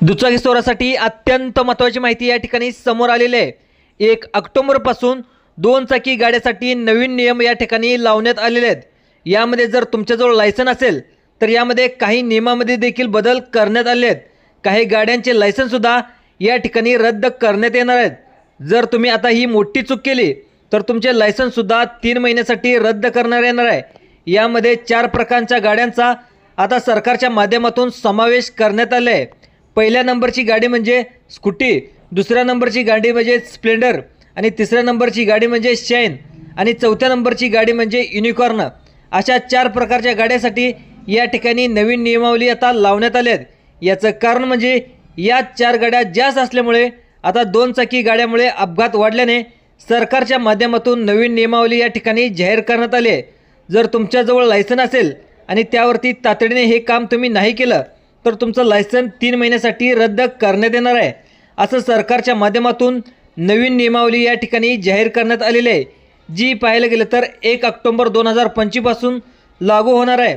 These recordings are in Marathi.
दुचाकी चोरासाठी अत्यंत महत्त्वाची माहिती या ठिकाणी समोर आलेली आहे। 1 ऑक्टोबरपासून 2 चाकी गाड्यांसाठी नवीन नियम या ठिकाणी लावण्यात आलेले आहेत। यामध्ये जर तुमच्याजवळ लायसन असेल तर यामध्ये काही नियमांमध्ये देखील बदल करण्यात आले आहेत। काही गाड्यांचे लायसन सुद्धा या ठिकाणी रद्द करण्यात येणार आहेत। जर तुम्ही आता ही मोठी चूक केली तर तुमचे लायसन सुद्धा 3 महिन्यासाठी रद्द करण्यात येणार आहे। यामध्ये 4 प्रकारच्या गाड्यांचा आता सरकारच्या माध्यमातून समावेश करण्यात आला आहे। पहिल्या नंबरची गाडी म्हणजे स्कूटी, दुसऱ्या नंबरची गाडी म्हणजे स्प्लेंडर आणि तिसऱ्या नंबरची गाडी म्हणजे शाईन आणि चौथ्या नंबरची गाडी म्हणजे युनिकॉर्न। अशा 4 प्रकारच्या गाड्यांसाठी या ठिकाणी नवीन नियमावली आता लावण्यात आली आहे। याचं कारण म्हणजे या 4 गाड्या जास्त असल्यामुळे आता 2 चाकी गाड्यांमुळे अपघात वाढल्याने सरकारच्या माध्यमातून नवीन नियमावली या ठिकाणी जाहीर करण्यात आली आहे। जर तुमच्याजवळ लायसन असेल आणि त्यावरती तातडीने हे काम तुम्ही नाही केलं तर तुमचं लायसन 3 महिन्यासाठी रद्द करण्यात येणार आहे, असं सरकारच्या माध्यमातून नवीन नियमावली या ठिकाणी जाहीर करण्यात आलेली आहे, जी पाहायला गेलं तर 1 ऑक्टोबर 2025 पासून लागू होणार आहे।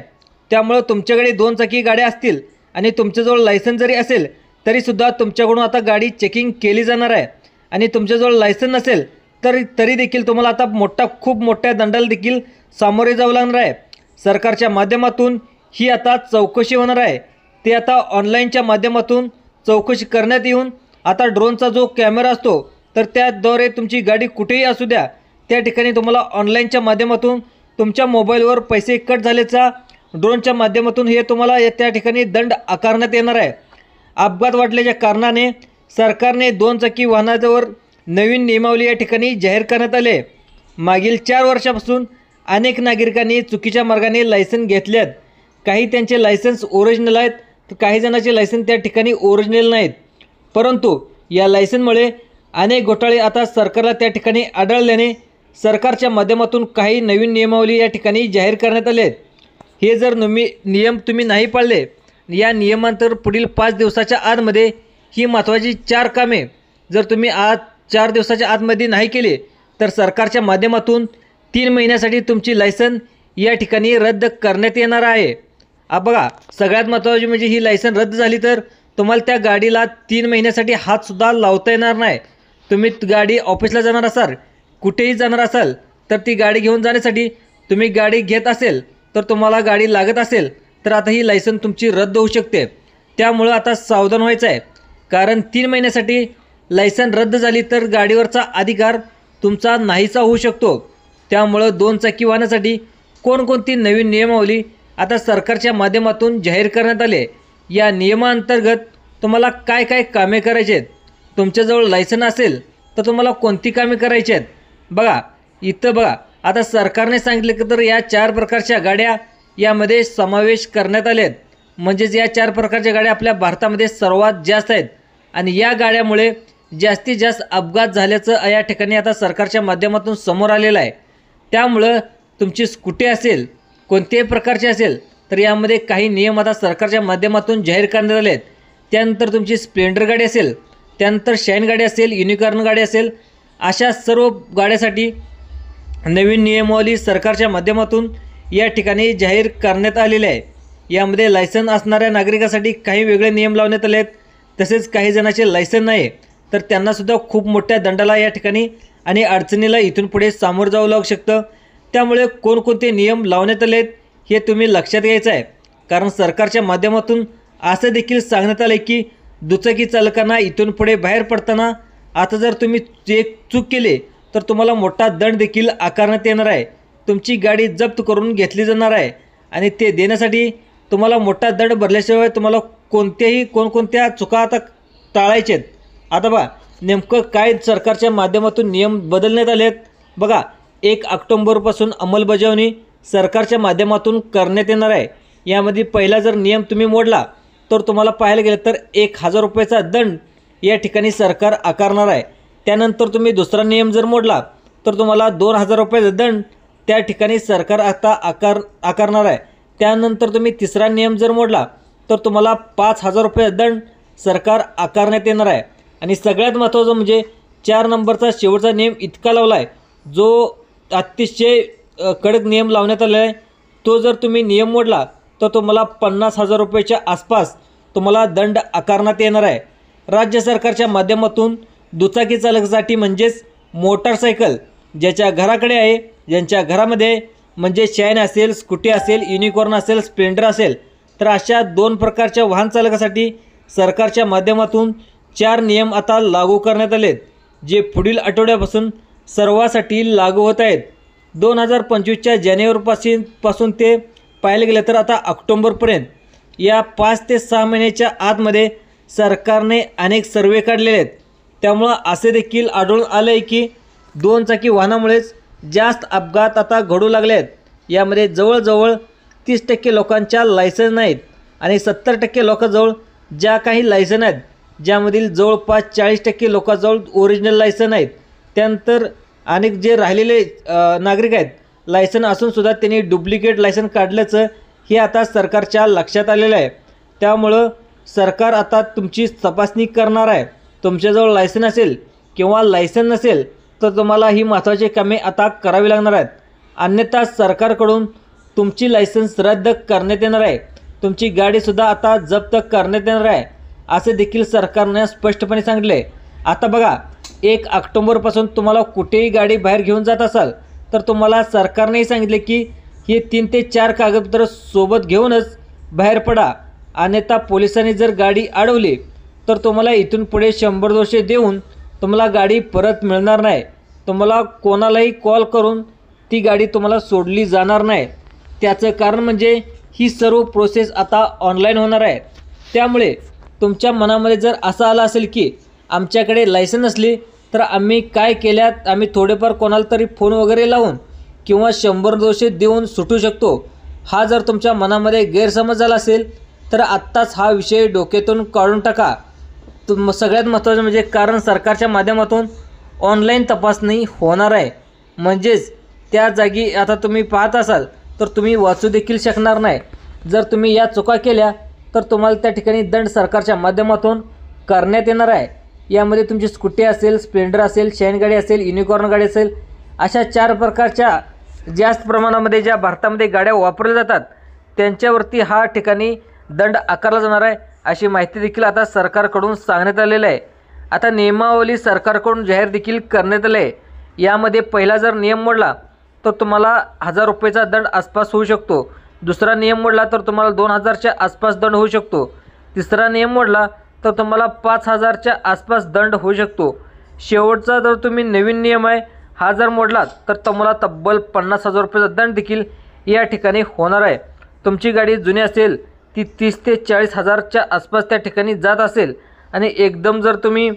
त्यामुळे तुमच्याकडे 2 चाकी गाड्या असतील आणि तुमच्याजवळ लायसन जरी असेल तरीसुद्धा तुमच्याकडून आता गाडी चेकिंग केली जाणार आहे। आणि तुमच्याजवळ लायसन नसेल तरी देखील तुम्हाला आता खूप मोठ्या दंडाला देखील सामोरे जावं लागणार आहे। सरकारच्या माध्यमातून ही आता चौकशी होणार आहे। ते आता ऑनलाईनच्या माध्यमातून चौकशी करण्यात येऊन आता ड्रोनचा जो कॅमेरा असतो तर त्याद्वारे तुमची गाडी कुठेही असू द्या त्या ठिकाणी तुम्हाला ऑनलाईनच्या माध्यमातून तुमच्या मोबाईलवर पैसे कट झाल्याचा ड्रोनच्या माध्यमातून हे तुम्हाला त्या ठिकाणी दंड आकारण्यात येणार आहे। अपघात वाढल्याच्या कारणाने सरकारने 2 चाकी वाहनांवर नवीन नियमावली या ठिकाणी जाहीर करण्यात आली आहे। मागील 4 वर्षापासून अनेक नागरिकांनी चुकीच्या मार्गाने लायसन घेतले आहेत। काही त्यांचे लायसन्स ओरिजिनल आहेत तर काही जणांचे लायसन त्या ठिकाणी ओरिजिनल नाहीत। परंतु या लायसनमुळे अनेक घोटाळे आता सरकारला त्या ठिकाणी आढळल्याने सरकारच्या माध्यमातून काही नवीन नियमावली या ठिकाणी जाहीर करण्यात आले आहेत। हे जर नियम तुम्ही नाही पाळले या नियमांतर पुढील 5 दिवसाच्या आतमध्ये ही महत्त्वाची 4 कामे जर तुम्ही आज 4 दिवसाच्या आतमध्ये नाही केली तर सरकारच्या माध्यमातून 3 महिन्यासाठी तुमची लायसन या ठिकाणी रद्द करण्यात येणार आहे। बघा, सगळ्यात महत्त्वाची म्हणजे ही लायसन रद्द झाली तर तुम्हाला त्या गाडीला 3 महिन्यासाठी हातसुद्धा लावता येणार नाही। तुम्ही गाडी ऑफिसला जाणार असाल, कुठेही जाणार असाल तर ती गाडी घेऊन जाण्यासाठी तुम्ही गाडी घेत असेल तर तुम्हाला गाडी लागत असेल तर आता ही लायसन तुमची रद्द होऊ शकते। त्यामुळं आता सावधान व्हायचं आहे, कारण 3 महिन्यासाठी लायसन रद्द झाली तर गाडीवरचा अधिकार तुमचा नाहीसा होऊ शकतो। त्यामुळं 2 चाकी वाहनासाठी कोणकोणती नवीन नियमावली आता सरकारच्या माध्यमातून जाहीर करण्यात आले, या नियमांतर्गत तुम्हाला काय काय कामे करायची आहेत, तुमच्याजवळ लायसन असेल तर तुम्हाला कोणती कामे करायची आहेत। बघा इथं बघा, आता सरकारने सांगितले की तर या 4 प्रकारच्या गाड्या यामध्ये समावेश करण्यात आले आहेत। म्हणजेच या 4 प्रकारच्या गाड्या आपल्या भारतामध्ये सर्वात जास्त आहेत आणि या गाड्यामुळे जास्तीत जास्त अपघात झाल्याचं या ठिकाणी आता सरकारच्या माध्यमातून समोर आलेलं आहे। त्यामुळं तुमची स्कूटी असेल, कोणत्याही प्रकारचे असेल तर यामध्ये काही नियम आता सरकारच्या माध्यमातून जाहीर करण्यात आले आहेत। त्यानंतर तुमची स्प्लेंडर गाडी असेल, त्यानंतर शाईन गाडी असेल, युनिकॉर्न गाडी असेल, अशा सर्व गाड्यांसाठी नवीन नियमावली सरकारच्या माध्यमातून या ठिकाणी जाहीर करण्यात आलेले आहे। यामध्ये लायसन असणाऱ्या नागरिकांसाठी काही वेगळे नियम लावण्यात आले आहेत, तसेच काही जणांचे लायसन नाही तर त्यांनासुद्धा खूप मोठ्या दंडाला या ठिकाणी आणि अडचणीला इथून पुढे सामोरं जावं लागू शकतं। त्यामुळे कोणकोणते नियम लावण्यात आले आहेत हे तुम्ही लक्षात घ्यायचं आहे, कारण सरकारच्या माध्यमातून असं देखील सांगण्यात आलं आहे की दुचाकी चालकांना इथून पुढे बाहेर पडताना आता जर तुम्ही एक चूक केली तर तुम्हाला मोठा दंड देखील आकारण्यात येणार आहे। तुमची गाडी जप्त करून घेतली जाणार आहे आणि ते देण्यासाठी तुम्हाला मोठा दंड भरल्याशिवाय तुम्हाला कोणकोणत्या चुका आता टाळायच्या आहेत। आता बघा नेमकं काय सरकारच्या माध्यमातून नियम बदलण्यात आले आहेत। बघा 1 ऑक्टोबरपासून अंमलबजावणी सरकारच्या माध्यमातून करण्यात येणार आहे। यामध्ये पहिला जर नियम तुम्ही मोडला तर तुम्हाला पाहायला गेलं तर 1000 रुपयाचा दंड या ठिकाणी सरकार आकारणार आहे। त्यानंतर तुम्ही दुसरा नियम जर मोडला तर तुम्हाला 2000 रुपयाचा दंड त्या ठिकाणी सरकार आता आकारणार आहे। त्यानंतर तुम्ही तिसरा नियम जर मोडला तर तुम्हाला 5000 रुपये दंड सरकार आकारण्यात येणार आहे। आणि सगळ्यात महत्त्वाचं म्हणजे 4 नंबरचा शेवटचा नियम इतका लावला आहे जो अतिशय कडक नियम लावण्यात आलेला आहे। तो जर तुम्ही नियम मोडला तर तुम्हाला 50,000 रुपयाच्या आसपास तुम्हाला दंड आकारण्यात येणार आहे। राज्य सरकारच्या माध्यमातून दुचाकी चालकासाठी म्हणजेच मोटारसायकल ज्याच्या घराकडे आहे, ज्यांच्या घरामध्ये म्हणजे शाईन असेल, स्कूटी असेल, युनिकॉर्न असेल, स्प्लेंडर असेल, तर अशा 2 प्रकारच्या वाहन चालकासाठी सरकारच्या माध्यमातून 4 नियम आता लागू करण्यात आलेत, जे पुढील आठवड्यापासून सर्वांसाठी लागू होत आहेत। 2025च्या जानेवारीपासून ते पाहायला गेलं तर आता ऑक्टोबरपर्यंत या 5 ते 6 महिन्याच्या आतमध्ये सरकारने अनेक सर्वे काढलेले आहेत। त्यामुळं असे देखील आढळून आलं आहे की 2 चाकी वाहनामुळेच जास्त अपघात आता घडू लागले आहेत। यामध्ये जवळजवळ 30% लोकांच्या लायसन्स नाहीत आणि 70% लोकांजवळ ज्या काही लायसन आहेत, ज्यामधील जवळपास 40% लोकांजवळ ओरिजिनल लायसन आहेत। त्यानंतर अनेक जे राहिलेले नागरिक आहेत, लायसन असूनसुद्धा त्यांनी डुप्लिकेट लायसन काढल्याचं हे आता सरकारच्या लक्षात आलेलं आहे। त्यामुळं सरकार आता तुमची तपासणी करणार आहे। तुमच्याजवळ लायसन असेल किंवा लायसन नसेल तर तुम्हाला ही महत्त्वाची कामे आता करावी लागणार आहेत, अन्यथा सरकारकडून तुमची लायसन्स रद्द करण्यात येणार आहे, तुमची गाडीसुद्धा आता जप्त करण्यात येणार आहे, असे देखील सरकारने स्पष्टपणे सांगितले आहे। आता बघा, 1 ऑक्टोबरपासून तुम्हाला कुठेही गाडी बाहेर घेऊन जात असाल तर तुम्हाला सरकारनेही सांगितले की हे 3 ते 4 कागदपत्र सोबत घेऊनच बाहेर पडा, अन्यथा पोलिसांनी जर गाडी अडवली तर तुम्हाला इथून पुढे 100-200 देऊन तुम्हाला गाडी परत मिळणार नाही। तुम्हाला कोणालाही कॉल करून ती गाडी तुम्हाला सोडली जाणार नाही। त्याचं कारण म्हणजे ही सर्व प्रोसेस आता ऑनलाईन होणार आहे। त्यामुळे तुमच्या मनामध्ये जर असं आलं असेल की आमच्याकडे लायसन नसली तर आम्ही काय केल्यात, आम्ही थोडेफार कोणाला तरी फोन वगैरे लावून किंवा 100-200 देऊन सुटू शकतो, हा जर तुमच्या मनामध्ये गैरसमज झाला असेल तर आत्ताच हा विषय डोक्यातून काढून टाका। सगळ्यात महत्त्वाचं म्हणजे कारण सरकारच्या माध्यमातून ऑनलाईन तपासणी होणार आहे, म्हणजेच त्या जागी आता तुम्ही पाहत असाल तर तुम्ही वाचू देखील शकणार नाही। जर तुम्ही या चुका केल्या तर तुम्हाला त्या ठिकाणी दंड सरकारच्या माध्यमातून करण्यात येणार आहे। यामध्ये तुमची स्कूटी असेल, स्प्लेंडर असेल, शाईन गाडी असेल, युनिकॉर्न गाडी असेल, अशा 4 प्रकारच्या जास्त प्रमाणामध्ये ज्या भारतामध्ये गाड्या वापरल्या जातात त्यांच्यावरती हा ठिकाणी दंड आकारला जाणार आहे, अशी माहिती देखील आता सरकारकडून सांगण्यात आलेलं आहे। आता नियमावली सरकारकडून जाहीर देखील करण्यात आली आहे। यामध्ये पहिला जर नियम मोडला तर तुम्हाला 1000 रुपयेचा दंड आसपास होऊ शकतो, दुसरा नियम मोडला तर तुम्हाला 2000च्या आसपास दंड होऊ शकतो, तिसरा नियम मोडला तर तुम्हाला 5000च्या आसपास दंड होऊ शकतो, शेवटचा जर तुम्ही नवीन नियम आहे हा जर मोडलात तर तुम्हाला तब्बल 50,000 रुपयाचा दंड देखील या ठिकाणी होणार आहे। तुमची गाडी जुनी असेल, ती 30 ते 40,000च्या आसपास त्या ठिकाणी जात असेल आणि एकदम जर तुम्ही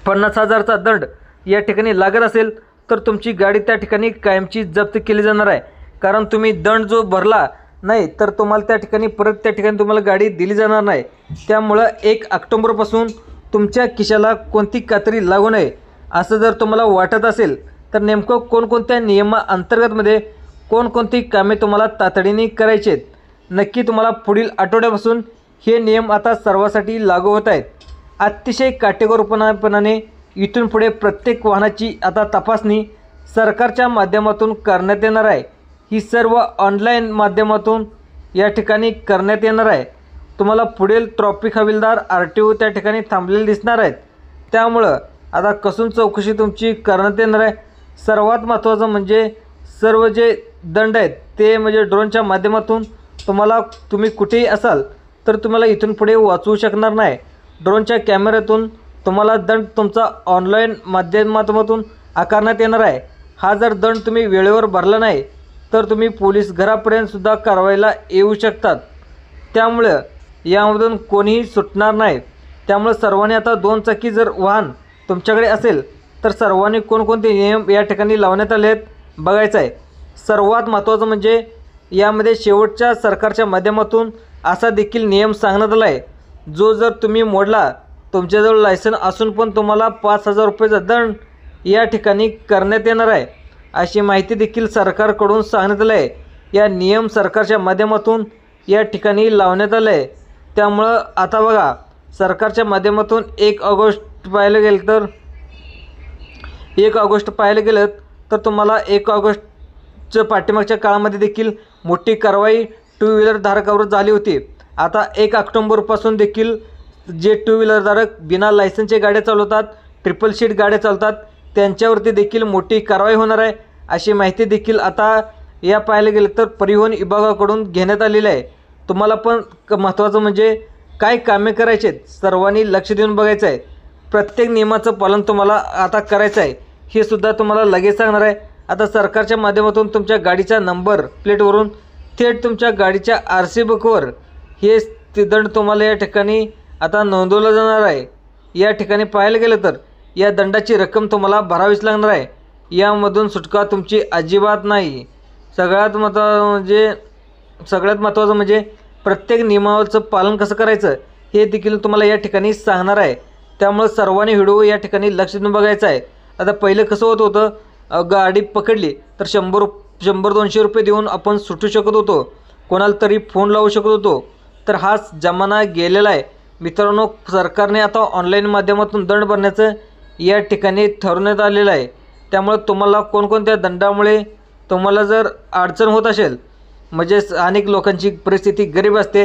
50,000चा दंड या ठिकाणी लागत असेल तर तुमची गाडी त्या ठिकाणी कायमची जप्त केली जाणार आहे। कारण तुम्ही दंड जो भरला नाही तर तुम्हाला त्या ठिकाणी परत त्या ठिकाणी तुम्हाला गाडी दिली जाणार नाही। त्यामुळं 1 ऑक्टोबरपासून तुमच्या खिशाला कोणती कात्री लागू नये असं जर तुम्हाला वाटत असेल तर नेमकं कोणकोणत्या नियमाअंतर्गतमध्ये कोणकोणती कामे तुम्हाला तातडीने करायची आहेत, नक्की तुम्हाला पुढील आठवड्यापासून हे नियम आता सर्वांसाठी लागू होत आहेत। अतिशय काटेकोरपणाने इथून पुढे प्रत्येक वाहनाची आता तपासणी सरकारच्या माध्यमातून करण्यात येणार आहे। ही सर्व ऑनलाईन माध्यमातून या ठिकाणी करण्यात येणार आहे। तुम्हाला पुढील ट्रॅफिक हवालदार RTO त्या ठिकाणी थांबलेले दिसणार आहेत। त्यामुळं आता कसून चौकशी तुमची करण्यात येणार आहे। सर्वात महत्त्वाचं म्हणजे सर्व जे दंड आहेत ते म्हणजे ड्रोनच्या माध्यमातून तुम्ही कुठेही असाल तर तुम्हाला इथून पुढे वाचवू शकणार नाही। ड्रोनच्या कॅमेऱ्यातून तुम्हाला दंड तुमचा ऑनलाईन माध्यमातून आकारण्यात येणार आहे। हा जर दंड तुम्ही वेळेवर भरला नाही तर तुम्ही पोलीस घरापर्यंतसुद्धा कारवाईला येऊ शकतात। त्यामुळं यामधून कोणीही सुटणार नाही। त्यामुळे सर्वांनी आता 2 चाकी जर वाहन तुमच्याकडे असेल तर सर्वांनी कोणकोणते नियम या ठिकाणी लावण्यात आले आहेत बघायचं आहे। सर्वात महत्त्वाचं म्हणजे यामध्ये शेवटच्या सरकारच्या माध्यमातून असा देखील नियम सांगण्यात आला आहे, जो जर तुम्ही मोडला, तुमच्याजवळ लायसन असून पण तुम्हाला 5000 रुपयाचा दंड या ठिकाणी करण्यात येणार आहे, अशी माहिती देखील सरकारकडून सांगण्यात आली आहे। या नियम सरकारच्या माध्यमातून या ठिकाणी लावण्यात आले आहे। त्यामुळं आता बघा, सरकारच्या माध्यमातून 1 ऑगस्ट पाहायला गेलं तर तुम्हाला 1 ऑगस्टच्या पाठीमागच्या काळामध्ये देखील मोठी कारवाई 2 व्हीलर धारकावर झाली होती। आता 1 ऑक्टोबरपासून देखील जे टू व्हीलरधारक बिना लायसनचे गाड्या चालवतात, ट्रिपल सीट गाड्या चालवतात, त्यांच्यावरती देखील मोठी कारवाई होणार आहे अशी माहिती देखील आता या पाहायला गेलं तर परिवहन विभागाकडून घेण्यात आलेली आहे. तुम्हाला पण महत्त्वाचं म्हणजे काय कामे करायचे आहेत सर्वांनी लक्ष देऊन बघायचं आहे. प्रत्येक नियमाचं पालन तुम्हाला आता करायचं आहे हे सुद्धा तुम्हाला लगेच सांगणार आहे. आता सरकारच्या माध्यमातून तुमच्या गाडीच्या नंबर प्लेटवरून थेट तुमच्या गाडीच्या RC बुकवर हे दंड तुम्हाला या ठिकाणी आता नोंदवलं जाणार आहे. या ठिकाणी पाहायला गेलं तर या दंडाची रक्कम तुम्हाला भरावीच लागणार आहे. यामधून सुटका तुमची अजिबात नाही. सगळ्यात महत्त्वाचं म्हणजे प्रत्येक नियमावरचं पालन कसं करायचं हे देखील तुम्हाला या ठिकाणी सांगणार आहे. त्यामुळे सर्वांनी व्हिडिओ या ठिकाणी लक्ष देऊन बघायचा आहे. आता पहिलं कसं होत होतं, गाडी पकडली तर 100-200 रुपये देऊन आपण सुटू शकत होतो, कोणाला तरी फोन लावू शकत होतो. तर हाच जमाना गेलेला आहे मित्रांनो. सरकारने आता ऑनलाईन माध्यमातून दंड भरण्याचं या ठिकाणी ठरवण्यात आलेलं आहे. त्यामुळे तुम्हाला कोणकोणत्या दंडामुळे तुम्हाला जर अडचण होत असेल, म्हणजे अनेक लोकांची परिस्थिती गरीब असते,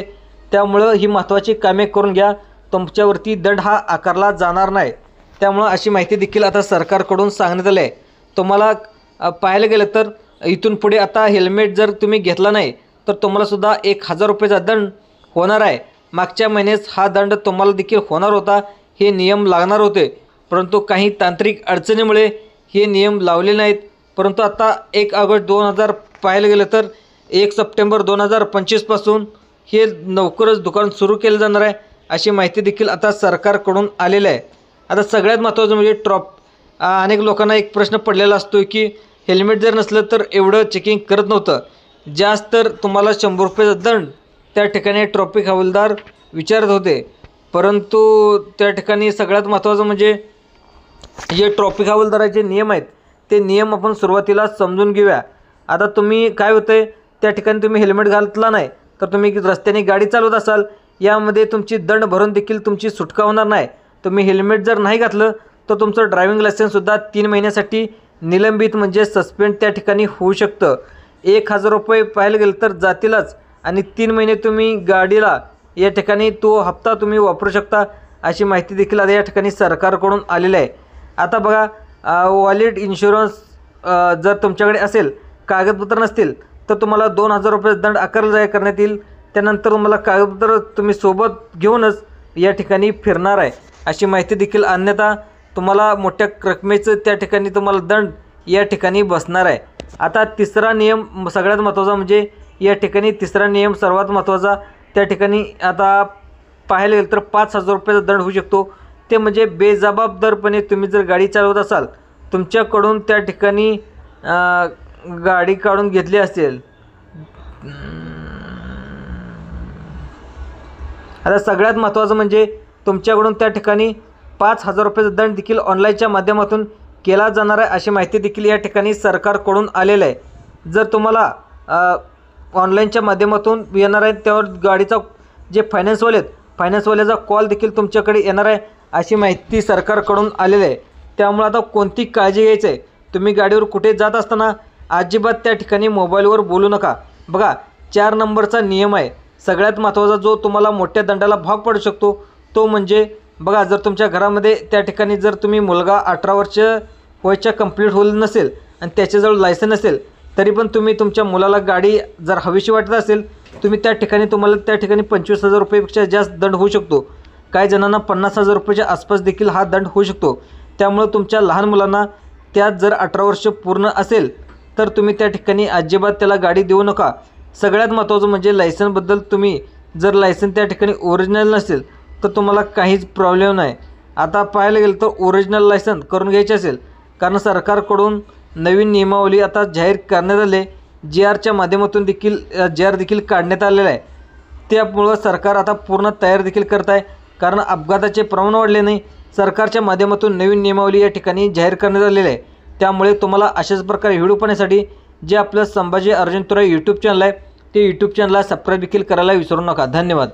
त्यामुळं ही महत्त्वाची कामे करून घ्या. तुमच्यावरती दंड हा आकारला जाणार नाही. त्यामुळं अशी माहिती देखील आता सरकारकडून सांगण्यात आली आहे. तुम्हाला पाहायला गेलं तर इथून पुढे आता हेल्मेट जर तुम्ही घेतला नाही तर तुम्हालासुद्धा 1000 रुपयेचा दंड होणार आहे. मागच्या महिन्यात हा दंड तुम्हाला देखील होणार होता. हे नियम लागणार होते, परंतु काही तांत्रिक अडचणीमुळे हे नियम लावले नाहीत. परंतु आता 1 ऑगस्ट 2000 पाहायला गेलं तर 1 सप्टेंबर 2025पासून हे लवकरच दुकान सुरू केलं जाणार आहे अशी माहिती देखील आता सरकारकडून आलेली आहे. आता सगळ्यात महत्त्वाचं म्हणजे अनेक लोकांना एक प्रश्न पडलेला असतो की हेल्मेट जर नसलं तर एवढं चेकिंग करत नव्हतं. जास्त तर तुम्हाला 100 रुपयाचा दंड त्या ठिकाणी ट्रॅफिक हवालदार विचारत होते. परंतु त्या ठिकाणी सगळ्यात महत्त्वाचं म्हणजे जे ट्रॅफिक हवालदाराचे नियम आहेत ते नियम आपण सुरुवातीला समजून घेऊया. आता तुम्ही काय होतं आहे, त्या ठिकाणी तुम्ही हेल्मेट घातला नाही तर तुम्ही रस्त्याने गाडी चालवत असाल, यामध्ये तुमची दंड भरून देखील तुमची सुटका होणार नाही. तुम्ही हेल्मेट जर नाही घातलं तर तुमचं ड्रायव्हिंग लायसन्ससुद्धा 3 महिन्यासाठी निलंबित म्हणजे सस्पेंड त्या ठिकाणी होऊ शकतं. 1000 रुपये पाहायला गेलं तर जातीलच आणि 3 महिने तुम्ही गाडीला या ठिकाणी तो हप्ता तुम्ही वापरू शकता अशी माहिती देखील आता या ठिकाणी सरकारकडून आलेली आहे. आता बघा, वॉलिड इन्शुरन्स जर तुमच्याकडे असेल, कागदपत्र नसतील तर तुम्हाला 2000 रुपये दंड आकारला करण्यात येईल. त्यानंतर तुम्हाला कागदपत्र तुम्ही सोबत घेऊनच या ठिकाणी फिरणार आहे अशी माहिती देखील, अन्यथा तुम्हाला मोठ्या रकमेचं त्या ठिकाणी तुम्हाला दंड या ठिकाणी बसणार आहे. आता तिसरा नियम सगळ्यात महत्त्वाचा म्हणजे या ठिकाणी तिसरा नियम सर्वात महत्त्वाचा त्या ठिकाणी आता पाहायला गेलं तर 5000 रुपयाचा दंड होऊ शकतो. ते म्हणजे बेजबाबदारपणे तुम्ही जर गाडी चालवत असाल, तुमच्याकडून त्या ठिकाणी गाडी काढून घेतली असेल. आता सगळ्यात महत्त्वाचं म्हणजे तुमच्याकडून त्या ठिकाणी 5000 रुपयाचा दंड देखील ऑनलाईनच्या माध्यमातून केला जाणार आहे अशी माहिती देखील या ठिकाणी सरकारकडून आलेलं आहे. जर तुम्हाला ऑनलाईनच्या माध्यमातून येणार आहे त्यावर गाडीचा जे फायनान्सवाले आहेत, फायनान्सवाल्याचा कॉल देखील तुमच्याकडे येणार आहे अशी माहिती सरकारकडून आलेली आहे. त्यामुळे आता कोणती काळजी घ्यायची आहे, तुम्ही गाडीवर कुठे जात असताना अजिबात त्या ठिकाणी मोबाईलवर बोलू नका. बघा, 4 नंबरचा नियम आहे सगळ्यात महत्त्वाचा, जो तुम्हाला मोठ्या दंडाला भाग पडू शकतो. तो म्हणजे बघा, जर तुमच्या घरामध्ये त्या ठिकाणी जर तुम्ही मुलगा 18 वर्ष वयाच्या कंप्लीट होईल नसेल आणि त्याच्याजवळ लायसन असेल, तरी पण तुम्ही तुमच्या मुलाला गाडी जर हवीशी वाटत असेल, तुम्ही तुम्हाला त्या ठिकाणी 25,000 रुपयेपेक्षा जास्त दंड होऊ शकतो. काही जणांना 50,000 रुपयाच्या आसपास देखील हा दंड होऊ शकतो. त्यामुळे तुमच्या लहान मुलांना त्यात जर 18 वर्ष पूर्ण असेल तर तुम्ही त्या ठिकाणी अजिबात त्याला गाडी देऊ नका. सगळ्यात महत्त्वाचं म्हणजे लायसनबद्दल, तुम्ही जर लायसन त्या ठिकाणी ओरिजिनल नसेल तर तुम्हाला काहीच प्रॉब्लेम नाही. आता पाहायला गेलं तर ओरिजिनल लायसन करून घ्यायचे असेल, कारण सरकारकडून नवीन नियमावली आता जाहीर करण्यात आले. GRच्या माध्यमातून देखील GR देखील काढण्यात आलेला आहे. त्यामुळं सरकार आता पूर्ण तयार देखील करत आहे, कारण अपघाताचे प्रमाण वाढले नाही. सरकारच्या माध्यमातून नवीन नियमावली या ठिकाणी जाहीर करण्यात आलेली आहे. त्यामुळे तुम्हाला अशाच प्रकारे व्हिडिओ पाहण्यासाठी जे आपलं संभाजी अर्जुन तुरा यूट्यूब चॅनल आहे ते यूट्यूब चॅनलला सबस्क्राईब देखील करायला विसरू नका. धन्यवाद.